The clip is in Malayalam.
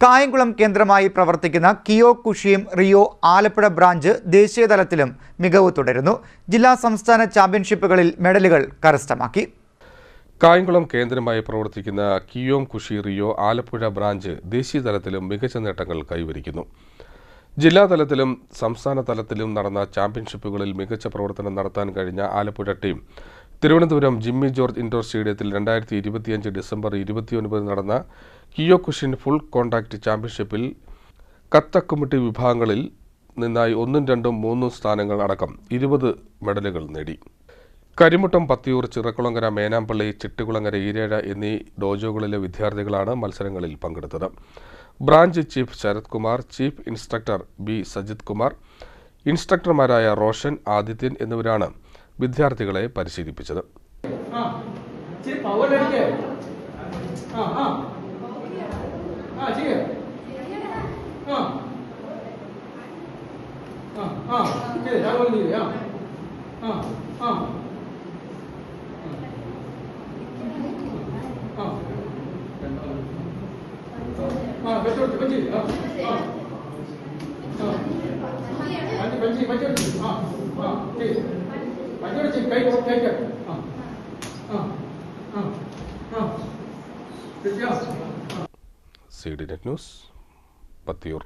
കായംകുളം കേന്ദ്രമായി പ്രവർത്തിക്കുന്ന കിയോകുഷിൻ റിയോ ആലപ്പുഴ ബ്രാഞ്ച് ദേശീയതലത്തിലും മികവ് തുടരുന്നു. ജില്ലാ സംസ്ഥാന ചാമ്പ്യൻഷിപ്പുകളിൽ മെഡലുകൾ കരസ്ഥമാക്കി. കായംകുളം കേന്ദ്രമായി പ്രവർത്തിക്കുന്ന കിയോകുഷിൻ റിയോ ആലപ്പുഴ ബ്രാഞ്ച് ദേശീയതലത്തിലും മികച്ച നേട്ടങ്ങൾ കൈവരിക്കുന്നു. ജില്ലാതലത്തിലും സംസ്ഥാന തലത്തിലും നടന്ന ചാമ്പ്യൻഷിപ്പുകളിൽ മികച്ച പ്രവർത്തനം നടത്താൻ കഴിഞ്ഞ ആലപ്പുഴ ടീം തിരുവനന്തപുരം ജിമ്മി ജോർജ് ഇൻഡോർ സ്റ്റേഡിയത്തിൽ 2025 ഡിസംബർ 29 നടന്ന കിയോകുഷിൻ ഫുൾ കോൺടാക്ട് ചാമ്പ്യൻഷിപ്പിൽ കത്തക്കുമിട്ടി വിഭാഗങ്ങളിൽ നിന്നായി 1, 2, 3 സ്ഥാനങ്ങൾ അടക്കം 20 മെഡലുകൾ നേടി. കരിമുട്ടം, പത്തിയൂർ, ചിറക്കുളങ്ങര, മേനാമ്പള്ളി, ചിട്ടികുളങ്ങര, ഈരേഴ എന്നീ ഡോജോകളിലെ വിദ്യാർത്ഥികളാണ് മത്സരങ്ങളിൽ പങ്കെടുത്തത്. Branch chief Sarath Kumar, chief instructor B Sajith Kumar, ഇൻസ്ട്രക്ടർമാരായ റോഷൻ, ആദിത്യൻ എന്നിവരാണ് വിദ്യാർത്ഥികളെ പരിശീലിപ്പിച്ചത്. CDNet news, Pathiyoor.